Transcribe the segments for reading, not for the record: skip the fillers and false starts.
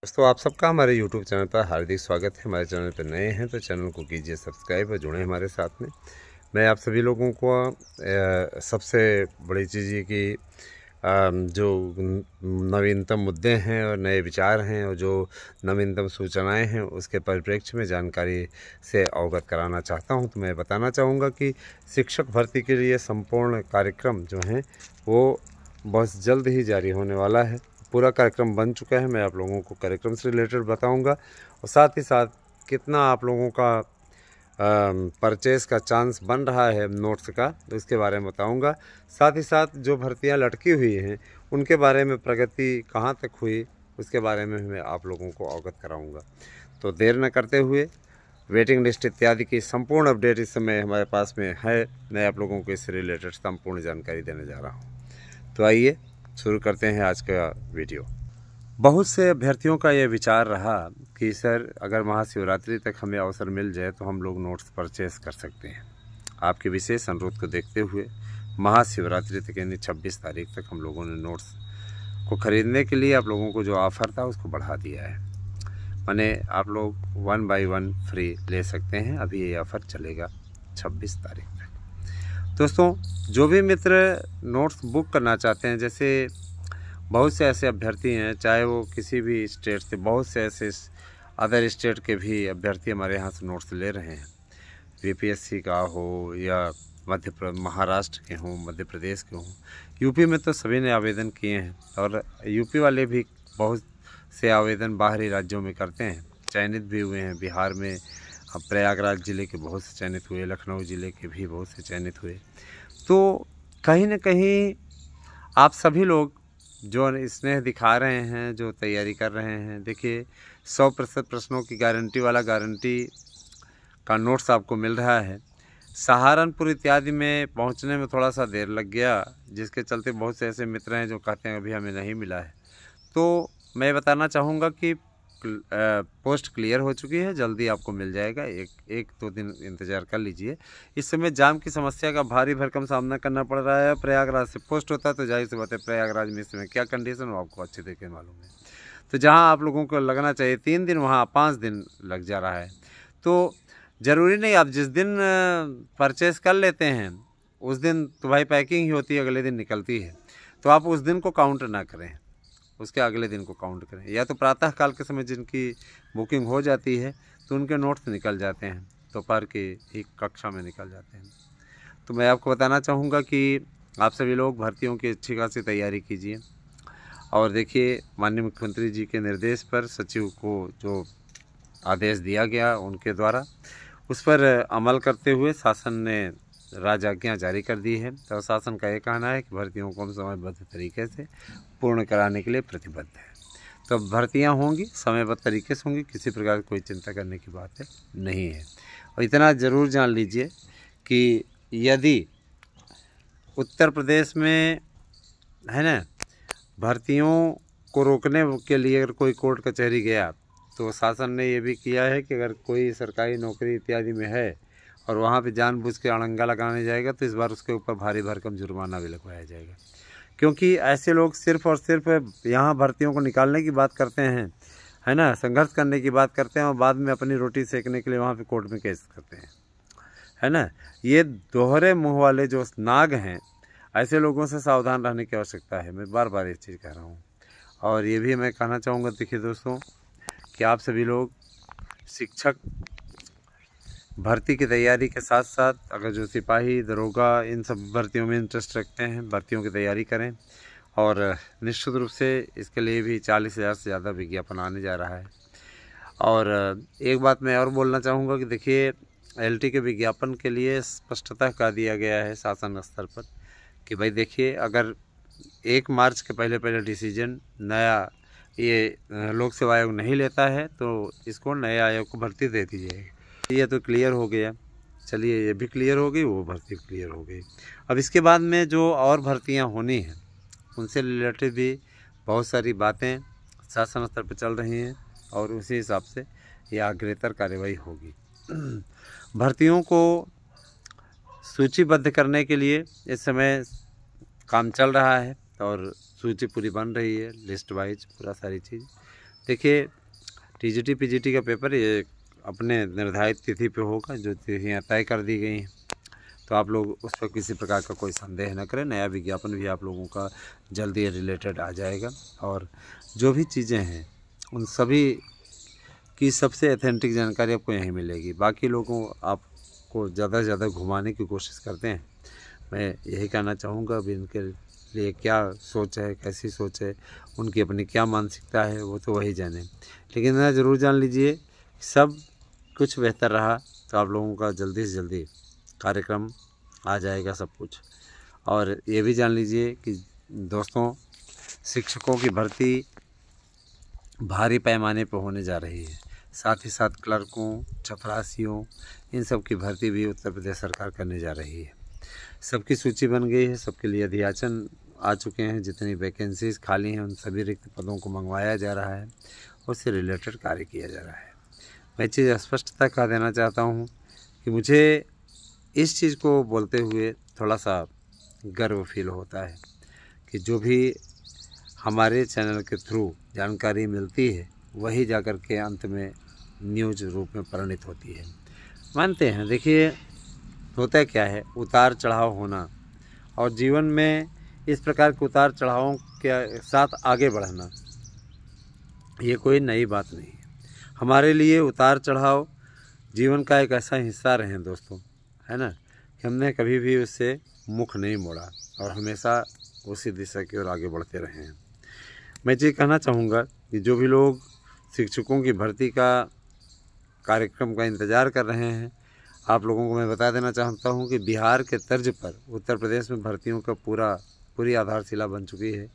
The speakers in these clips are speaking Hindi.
दोस्तों आप सबका हमारे YouTube चैनल पर हार्दिक स्वागत है। हमारे चैनल पर नए हैं तो चैनल को कीजिए सब्सक्राइब और जुड़ें हमारे साथ में। मैं आप सभी लोगों को सबसे बड़ी चीज़ ये कि जो नवीनतम मुद्दे हैं और नए विचार हैं और जो नवीनतम सूचनाएं हैं उसके परिप्रेक्ष्य में जानकारी से अवगत कराना चाहता हूं। तो मैं बताना चाहूँगा कि शिक्षक भर्ती के लिए संपूर्ण कार्यक्रम जो हैं वो बहुत जल्द ही जारी होने वाला है। पूरा कार्यक्रम बन चुका है। मैं आप लोगों को कार्यक्रम से रिलेटेड बताऊंगा और साथ ही साथ कितना आप लोगों का परचेस का चांस बन रहा है नोट्स का, तो इसके बारे में बताऊंगा। साथ ही साथ जो भर्तियां लटकी हुई हैं उनके बारे में प्रगति कहां तक हुई उसके बारे में मैं आप लोगों को अवगत कराऊंगा। तो देर न करते हुए वेटिंग लिस्ट इत्यादि की संपूर्ण अपडेट इस समय हमारे पास में है। मैं आप लोगों को इससे रिलेटेड संपूर्ण जानकारी देने जा रहा हूँ। तो आइए शुरू करते हैं आज का वीडियो। बहुत से अभ्यर्थियों का यह विचार रहा कि सर अगर महाशिवरात्रि तक हमें अवसर मिल जाए तो हम लोग नोट्स परचेस कर सकते हैं। आपके विशेष अनुरोध को देखते हुए महाशिवरात्रि तक यानी 26 तारीख तक हम लोगों ने नोट्स को ख़रीदने के लिए आप लोगों को जो ऑफ़र था उसको बढ़ा दिया है। माने आप लोग 1 बाय 1 फ्री ले सकते हैं। अभी ये ऑफ़र चलेगा 26 तारीख तक। दोस्तों जो भी मित्र नोट्स बुक करना चाहते हैं, जैसे बहुत से ऐसे अभ्यर्थी हैं चाहे वो किसी भी स्टेट से, बहुत से ऐसे अदर स्टेट के भी अभ्यर्थी हमारे यहाँ से नोट्स ले रहे हैं। यूपीएससी का हो या महाराष्ट्र के हों, मध्य प्रदेश के हों, यूपी में तो सभी ने आवेदन किए हैं और यूपी वाले भी बहुत से आवेदन बाहरी राज्यों में करते हैं, चयनित भी हुए हैं। बिहार में प्रयागराज ज़िले के बहुत से चयनित हुए, लखनऊ ज़िले के भी बहुत से चयनित हुए। तो कहीं न कहीं आप सभी लोग जो स्नेह दिखा रहे हैं, जो तैयारी कर रहे हैं, देखिए 100% प्रश्नों की गारंटी का नोट्स आपको मिल रहा है। सहारनपुर इत्यादि में पहुंचने में थोड़ा सा देर लग गया, जिसके चलते बहुत से ऐसे मित्र हैं जो कहते हैं अभी हमें नहीं मिला है। तो मैं बताना चाहूँगा कि पोस्ट क्लियर हो चुकी है, जल्दी आपको मिल जाएगा। एक दो दिन इंतज़ार कर लीजिए। इस समय जाम की समस्या का भारी भरकम सामना करना पड़ रहा है। प्रयागराज से पोस्ट होता है तो जाहिर सी बात है प्रयागराज में इस समय क्या कंडीशन हो आपको अच्छे तरीके मालूम है। तो जहां आप लोगों को लगना चाहिए 3 दिन वहां 5 दिन लग जा रहा है। तो ज़रूरी नहीं आप जिस दिन परचेस कर लेते हैं उस दिन तो भाई पैकिंग ही होती है, अगले दिन निकलती है। तो आप उस दिन को काउंट ना करें, उसके अगले दिन को काउंट करें। या तो प्रातः काल के समय जिनकी बुकिंग हो जाती है तो उनके नोट्स निकल जाते हैं, दोपहर की एक कक्षा में निकल जाते हैं। तो मैं आपको बताना चाहूँगा कि आप सभी लोग भर्तियों की अच्छी खासी तैयारी कीजिए। और देखिए माननीय मुख्यमंत्री जी के निर्देश पर सचिव को जो आदेश दिया गया उनके द्वारा, उस पर अमल करते हुए शासन ने राजआज्ञा जारी कर दी है। तो शासन का ये कहना है कि भर्तियों को हम समयबद्ध तरीके से पूर्ण कराने के लिए प्रतिबद्ध है। तो भर्तियां होंगी समयबद्ध तरीके से होंगी, किसी प्रकार की कोई चिंता करने की बात है नहीं है। और इतना ज़रूर जान लीजिए कि यदि उत्तर प्रदेश में है ना भर्तियों को रोकने के लिए अगर कोई कोर्ट कचहरी गया तो शासन ने ये भी किया है कि अगर कोई सरकारी नौकरी इत्यादि में है और वहाँ पे जानबूझ के अड़ंगा लगाने जाएगा तो इस बार उसके ऊपर भारी भरकम जुर्माना भी लगवाया जाएगा। क्योंकि ऐसे लोग सिर्फ़ और सिर्फ यहाँ भर्तियों को निकालने की बात करते हैं, है ना, संघर्ष करने की बात करते हैं और बाद में अपनी रोटी सेकने के लिए वहाँ पे कोर्ट में केस करते हैं, है ना। ये दोहरे मुँह वाले जो नाग हैं, ऐसे लोगों से सावधान रहने की आवश्यकता है। मैं बार बार ये चीज़ कह रहा हूँ। और ये भी मैं कहना चाहूँगा, देखिए दोस्तों, कि आप सभी लोग शिक्षक भर्ती की तैयारी के साथ साथ अगर जो सिपाही, दरोगा, इन सब भर्तियों में इंटरेस्ट रखते हैं, भर्तियों की तैयारी करें। और निश्चित रूप से इसके लिए भी 40,000 से ज़्यादा विज्ञापन आने जा रहा है। और एक बात मैं और बोलना चाहूँगा कि देखिए एलटी के विज्ञापन के लिए स्पष्टता कर दिया गया है शासन स्तर पर कि भाई देखिए अगर 1 मार्च के पहले डिसीजन नया ये लोक सेवा आयोग नहीं लेता है तो इसको नए आयोग को भर्ती दे दी जाएगी। ये तो क्लियर हो गया, चलिए ये भी क्लियर हो गई, वो भर्ती क्लियर हो गई। अब इसके बाद में जो और भर्तियां होनी हैं उनसे रिलेटेड भी बहुत सारी बातें शासन स्तर पर चल रही हैं और उसी हिसाब से ये अग्रेतर कार्रवाई होगी। भर्तियों को सूचीबद्ध करने के लिए इस समय काम चल रहा है और सूची पूरी बन रही है, लिस्ट वाइज पूरा सारी चीज़। देखिए टीजीटी पीजीटी का पेपर ये अपने निर्धारित तिथि पे होगा, जो तिथियाँ तय कर दी गई हैं। तो आप लोग उस पर किसी प्रकार का कोई संदेह न करें। नया विज्ञापन भी आप लोगों का जल्दी रिलेटेड आ जाएगा, और जो भी चीज़ें हैं उन सभी की सबसे ऑथेंटिक जानकारी आपको यहीं मिलेगी। बाकी लोगों आपको ज़्यादा से ज़्यादा घुमाने की कोशिश करते हैं। मैं यही कहना चाहूँगा, अभी इनके लिए क्या सोच है, कैसी सोच है, उनकी अपनी क्या मानसिकता है, वो तो वही जाने। लेकिन इतना ज़रूर जान लीजिए सब कुछ बेहतर रहा तो आप लोगों का जल्दी से जल्दी कार्यक्रम आ जाएगा सब कुछ। और ये भी जान लीजिए कि दोस्तों, शिक्षकों की भर्ती भारी पैमाने पर होने जा रही है। साथ ही साथ क्लर्कों, चपरासियों, इन सब की भर्ती भी उत्तर प्रदेश सरकार करने जा रही है। सबकी सूची बन गई है, सबके लिए अधियाचन आ चुके हैं। जितनी वैकेंसीज खाली हैं उन सभी रिक्त पदों को मंगवाया जा रहा है, उससे रिलेटेड कार्य किया जा रहा है। मैं चीज़ स्पष्टता कह देना चाहता हूँ कि मुझे इस चीज़ को बोलते हुए थोड़ा सा गर्व फील होता है कि जो भी हमारे चैनल के थ्रू जानकारी मिलती है वही जाकर के अंत में न्यूज़ रूप में परिणित होती है। मानते हैं, देखिए होता क्या है, उतार चढ़ाव होना, और जीवन में इस प्रकार के उतार चढ़ावों के साथ आगे बढ़ना ये कोई नई बात नहीं है। हमारे लिए उतार चढ़ाव जीवन का एक ऐसा हिस्सा रहे हैं दोस्तों, है ना, कि हमने कभी भी उससे मुख नहीं मोड़ा और हमेशा उसी दिशा की ओर आगे बढ़ते रहे हैं। मैं ये कहना चाहूँगा कि जो भी लोग शिक्षकों की भर्ती का कार्यक्रम का इंतज़ार कर रहे हैं, आप लोगों को मैं बता देना चाहता हूँ कि बिहार के तर्ज पर उत्तर प्रदेश में भर्तियों का पूरी आधारशिला बन चुकी है।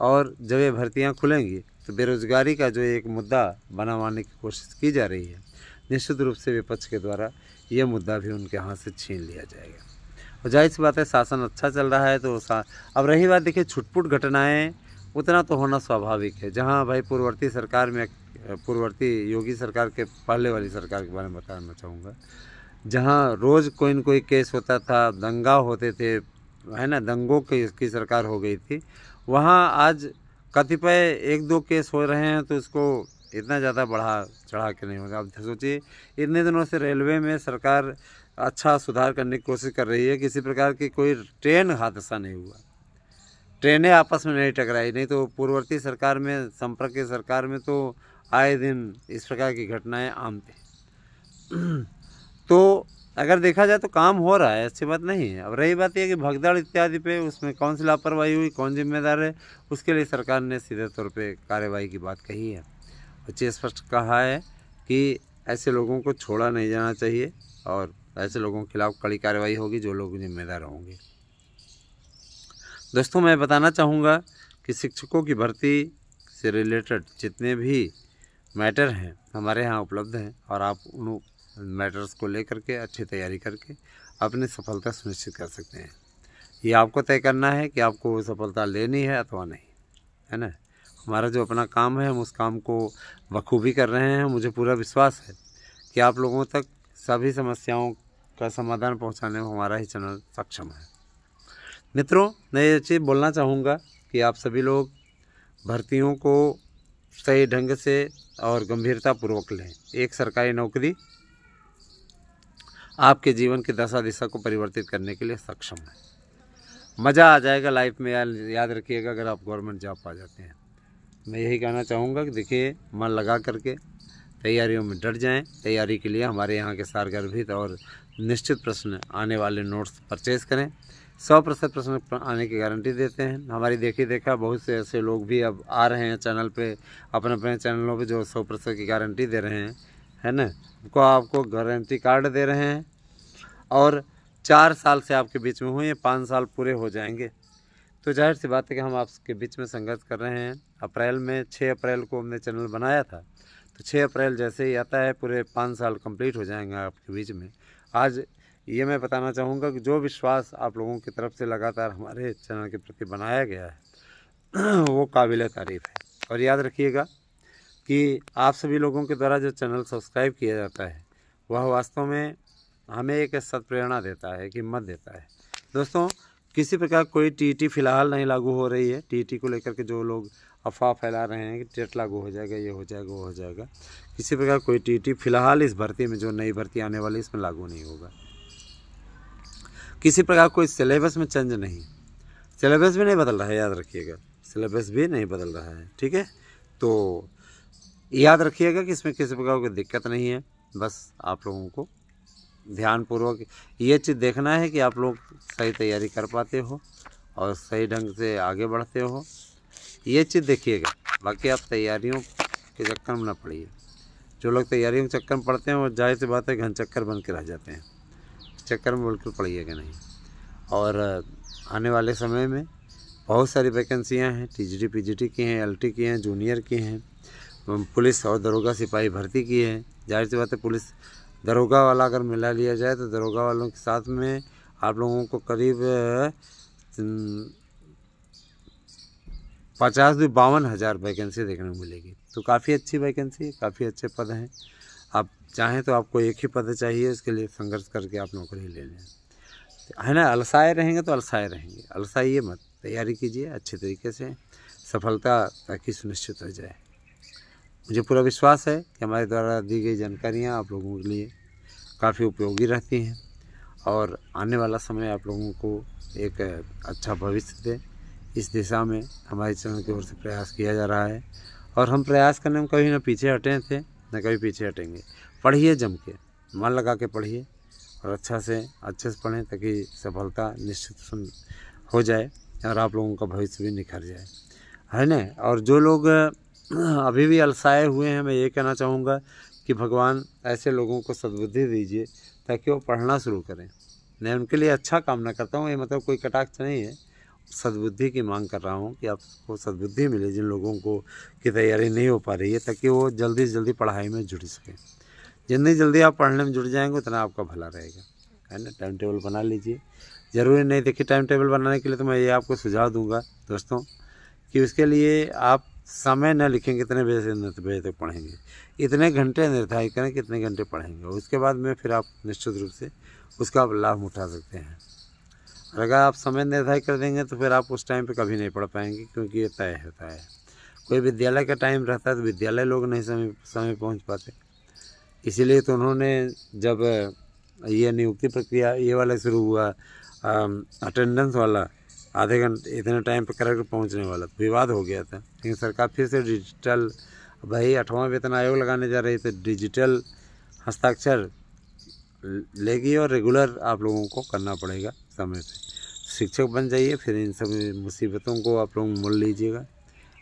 और जब ये भर्तियाँ खुलेंगी तो बेरोज़गारी का जो एक मुद्दा बनवाने की कोशिश की जा रही है, निश्चित रूप से विपक्ष के द्वारा ये मुद्दा भी उनके हाथ से छीन लिया जाएगा। और जाहिर सी बात है, शासन अच्छा चल रहा है तो अब रही बात, देखिए छुटपुट घटनाएँ उतना तो होना स्वाभाविक है। जहाँ भाई पूर्ववर्ती योगी सरकार के पहले वाली सरकार के बारे में बताना चाहूँगा, जहाँ रोज़ कोई न कोई केस होता था, दंगा होते थे, है ना, दंगों की सरकार हो गई थी। वहाँ आज कतिपय 1-2 केस हो रहे हैं तो उसको इतना ज़्यादा बढ़ा चढ़ा के नहीं होगा। अब सोचिए, इतने दिनों से रेलवे में सरकार अच्छा सुधार करने की कोशिश कर रही है, किसी प्रकार की कोई ट्रेन हादसा नहीं हुआ, ट्रेनें आपस में नहीं टकराई। नहीं तो पूर्ववर्ती सरकार में, संपर्क की सरकार में तो आए दिन इस प्रकार की घटनाएं आम थी। तो अगर देखा जाए तो काम हो रहा है, अच्छी बात नहीं है। अब रही बात यह कि भगदड़ इत्यादि पे उसमें कौन सी लापरवाही हुई, कौन जिम्मेदार है, उसके लिए सरकार ने सीधे तौर पे कार्रवाई की बात कही है। और स्पष्ट कहा है कि ऐसे लोगों को छोड़ा नहीं जाना चाहिए और ऐसे लोगों के खिलाफ कड़ी कार्रवाई होगी जो लोग जिम्मेदार होंगे। दोस्तों, मैं बताना चाहूँगा कि शिक्षकों की भर्ती से रिलेटेड जितने भी मैटर हैं हमारे यहाँ उपलब्ध हैं, और आप उन मैटर्स को लेकर के अच्छी तैयारी करके अपनी सफलता सुनिश्चित कर सकते हैं। ये आपको तय करना है कि आपको सफलता लेनी है अथवा नहीं, है ना। हमारा जो अपना काम है हम उस काम को बखूबी कर रहे हैं। मुझे पूरा विश्वास है कि आप लोगों तक सभी समस्याओं का समाधान पहुंचाने में हमारा ही चैनल सक्षम है। मित्रों, मैं ये चीज़ बोलना चाहूँगा कि आप सभी लोग भर्तियों को सही ढंग से और गंभीरतापूर्वक लें। एक सरकारी नौकरी आपके जीवन की दशा दिशा को परिवर्तित करने के लिए सक्षम है। मज़ा आ जाएगा लाइफ में, याद रखिएगा, अगर आप गवर्नमेंट जॉब पा जाते हैं। मैं यही कहना चाहूँगा कि देखिए, मन लगा करके तैयारियों में डट जाएं। तैयारी के लिए हमारे यहाँ के सारगर्भित और निश्चित प्रश्न आने वाले नोट्स परचेज़ करें। 100% प्रश्न आने की गारंटी देते हैं। हमारी देखा बहुत से ऐसे लोग भी अब आ रहे हैं चैनल पे, अपने चैनलों पे, जो 100% की गारंटी दे रहे हैं, है ना, उनको आपको गारंटी कार्ड दे रहे हैं। और 4 साल से आपके बीच में हुए, 5 साल पूरे हो जाएंगे तो जाहिर सी बात है कि हम आपके बीच में संघर्ष कर रहे हैं। अप्रैल में 6 अप्रैल को हमने चैनल बनाया था, तो 6 अप्रैल जैसे ही आता है पूरे 5 साल कंप्लीट हो जाएंगे आपके बीच में। आज ये मैं बताना चाहूँगा कि जो विश्वास आप लोगों की तरफ से लगातार हमारे चैनल के प्रति बनाया गया है वो काबिल तारीफ़ है। और याद रखिएगा कि आप सभी लोगों के द्वारा जो चैनल सब्सक्राइब किया जाता है वह वास्तव में हमें एक सत्प्रेरणा देता है, एक हिम्मत देता है। दोस्तों, किसी प्रकार कोई टीटी फ़िलहाल नहीं लागू हो रही है। टीटी को लेकर के जो लोग अफवाह फैला रहे हैं कि टेट लागू हो जाएगा, ये हो जाएगा, वो हो जाएगा। किसी प्रकार कोई टीटी फिलहाल इस भर्ती में, जो नई भर्ती आने वाली, इसमें लागू नहीं होगा। किसी प्रकार कोई सिलेबस में चेंज नहीं, सिलेबस भी नहीं बदल रहा है, याद रखिएगा, सिलेबस भी नहीं बदल रहा है, ठीक है। तो याद रखिएगा कि इसमें किसी प्रकार की दिक्कत नहीं है। बस आप लोगों को ध्यानपूर्वक ये चीज़ देखना है कि आप लोग सही तैयारी कर पाते हो और सही ढंग से आगे बढ़ते हो, ये चीज़ देखिएगा। बाकी आप तैयारियों के चक्कर में ना पड़िए। जो लोग तैयारियों के चक्कर में पड़ते हैं वो जाहिर सी बात है घन चक्कर बन के रह जाते हैं। चक्कर में बिल्कुल पड़िएगा नहीं। और आने वाले समय में बहुत सारी वैकेंसियां हैं, टीजीटी पीजीटी की हैं, एलटी की हैं, जूनियर की हैं, पुलिस और दरोगा सिपाही भर्ती की है। जाहिर सी बात है पुलिस दरोगा वाला अगर मिला लिया जाए तो दरोगा वालों के साथ में आप लोगों को करीब 50-52 हज़ार वैकेंसी देखने को मिलेगी। तो काफ़ी अच्छी वैकेंसी, काफ़ी अच्छे पद हैं। आप चाहें तो आपको एक ही पद चाहिए, उसके लिए संघर्ष करके आप नौकरी ले लें, है ना। अलसाए रहेंगे तो अलसाए रहेंगे, अलसाइए मत, तैयारी कीजिए अच्छे तरीके से, सफलता ताकि सुनिश्चित हो जाए। मुझे पूरा विश्वास है कि हमारे द्वारा दी गई जानकारियाँ आप लोगों के लिए काफ़ी उपयोगी रहती हैं और आने वाला समय आप लोगों को एक अच्छा भविष्य दे, इस दिशा में हमारे चैनल की ओर से प्रयास किया जा रहा है। और हम प्रयास करने में कभी ना पीछे हटे थे, न कभी पीछे हटेंगे। पढ़िए जम के, मन लगा के पढ़िए और अच्छे से पढ़ें ताकि सफलता निश्चित हो जाए और आप लोगों का भविष्य भी निखर जाए, है ना। और जो लोग अभी भी अलसाए हुए हैं, मैं ये कहना चाहूँगा कि भगवान ऐसे लोगों को सद्बुद्धि दीजिए ताकि वो पढ़ना शुरू करें। मैं उनके लिए अच्छा कामना करता हूँ, ये मतलब कोई कटाक्ष नहीं है, सद्बुद्धि की मांग कर रहा हूँ कि आपको सद्बुद्धि मिले जिन लोगों को की तैयारी नहीं हो पा रही है, ताकि वो जल्दी से जल्दी पढ़ाई में जुड़ सकें। जितनी जल्दी आप पढ़ने में जुड़ जाएंगे उतना आपका भला रहेगा, है ना। टाइम टेबल बना लीजिए, ज़रूरी नहीं। देखिए टाइम टेबल बनाने के लिए तो मैं ये आपको सुझाव दूंगा दोस्तों कि उसके लिए आप समय न लिखेंगे इतने बजे से इतने बजे तक पढ़ेंगे, इतने घंटे निर्धारित करें कितने घंटे पढ़ेंगे, उसके बाद में फिर आप निश्चित रूप से उसका लाभ उठा सकते हैं। और अगर आप समय निर्धारित कर देंगे तो फिर आप उस टाइम पे कभी नहीं पढ़ पाएंगे, क्योंकि ये तय होता है। कोई विद्यालय का टाइम रहता है तो विद्यालय लोग नहीं समय पहुँच पाते, इसीलिए तो उन्होंने जब ये नियुक्ति प्रक्रिया ये वाला शुरू हुआ, अटेंडेंस वाला, आधे घंटे इतने टाइम पर करेक्ट पहुंचने वाला, विवाद हो गया था। लेकिन सरकार फिर से डिजिटल, भाई 8वां वेतन आयोग लगाने जा रही, तो डिजिटल हस्ताक्षर लेगी और रेगुलर आप लोगों को करना पड़ेगा समय पे। शिक्षक बन जाइए, फिर इन सब मुसीबतों को आप लोग मोल लीजिएगा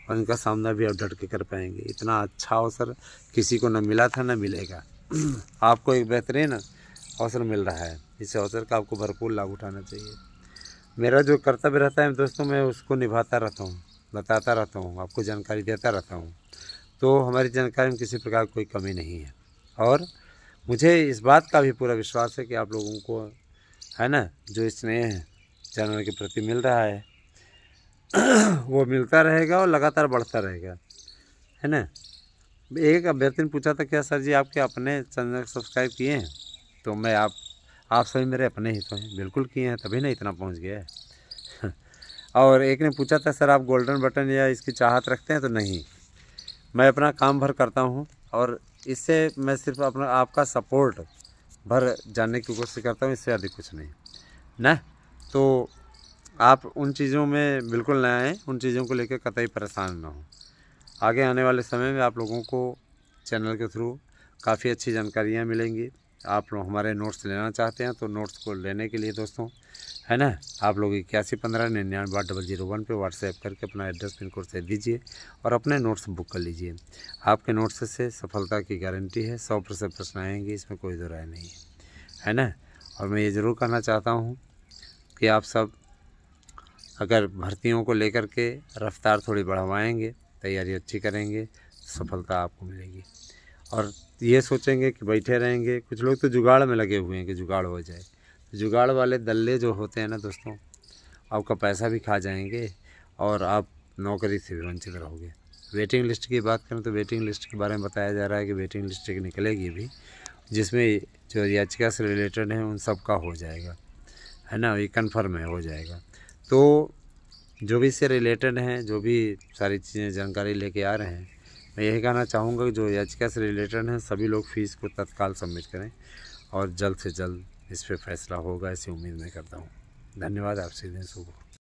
और इनका सामना भी आप डट के कर पाएंगे। इतना अच्छा अवसर किसी को न मिला था न मिलेगा। आपको एक बेहतरीन अवसर मिल रहा है, इस अवसर का आपको भरपूर लाभ उठाना चाहिए। मेरा जो कर्तव्य रहता है दोस्तों, मैं उसको निभाता रहता हूँ, बताता रहता हूँ, आपको जानकारी देता रहता हूँ। तो हमारी जानकारी में किसी प्रकार कोई कमी नहीं है और मुझे इस बात का भी पूरा विश्वास है कि आप लोगों को, है ना, जो स्नेह चैनल के प्रति मिल रहा है वो मिलता रहेगा और लगातार बढ़ता रहेगा, है ना। एक अभ्यर्थी ने पूछा था क्या सर जी आपके अपने चैनल सब्सक्राइब किए हैं, तो मैं आप सभी मेरे अपने ही तो हैं, बिल्कुल किए हैं, तभी ना इतना पहुंच गया है। और एक ने पूछा था सर आप गोल्डन बटन या इसकी चाहत रखते हैं, तो नहीं, मैं अपना काम भर करता हूं और इससे मैं सिर्फ अपना आपका सपोर्ट भर जानने की कोशिश करता हूं, इससे अधिक कुछ नहीं ना। तो आप उन चीज़ों में बिल्कुल ना आएँ, उन चीज़ों को लेकर कतई परेशान ना हो। आगे आने वाले समय में आप लोगों को चैनल के थ्रू काफ़ी अच्छी जानकारियाँ मिलेंगी। आप लोग हमारे नोट्स लेना चाहते हैं तो नोट्स को लेने के लिए दोस्तों, है ना, आप लोग 8115998001 पे व्हाट्सएप करके अपना एड्रेस पिन कोड से दीजिए और अपने नोट्स बुक कर लीजिए। आपके नोट्स से सफलता की गारंटी है, 100% प्रश्न आएंगे, इसमें कोई दो राय नहीं है ना। और मैं ये ज़रूर कहना चाहता हूँ कि आप सब अगर भर्तियों को लेकर के रफ्तार थोड़ी बढ़वाएंगे, तैयारी अच्छी करेंगे, सफलता आपको मिलेगी। और ये सोचेंगे कि बैठे रहेंगे, कुछ लोग तो जुगाड़ में लगे हुए हैं कि जुगाड़ हो जाए, तो जुगाड़ वाले दल्ले जो होते हैं ना दोस्तों, आपका पैसा भी खा जाएंगे और आप नौकरी से भी वंचित रहोगे। वेटिंग लिस्ट की बात करें तो वेटिंग लिस्ट के बारे में बताया जा रहा है कि वेटिंग लिस्ट एक निकलेगी भी, जिसमें जो याचिका से रिलेटेड हैं उन सब का हो जाएगा, है ना, ये कन्फर्म है, हो जाएगा। तो जो भी इससे रिलेटेड हैं, जो भी सारी चीज़ें जानकारी लेके आ रहे हैं, मैं यही कहना चाहूँगा कि जो याचिका से रिलेटेड हैं सभी लोग फ़ीस को तत्काल सबमिट करें और जल्द से जल्द इस पर फैसला होगा, ऐसी उम्मीद मैं करता हूँ। धन्यवाद। आपसे दिन शुभ हो।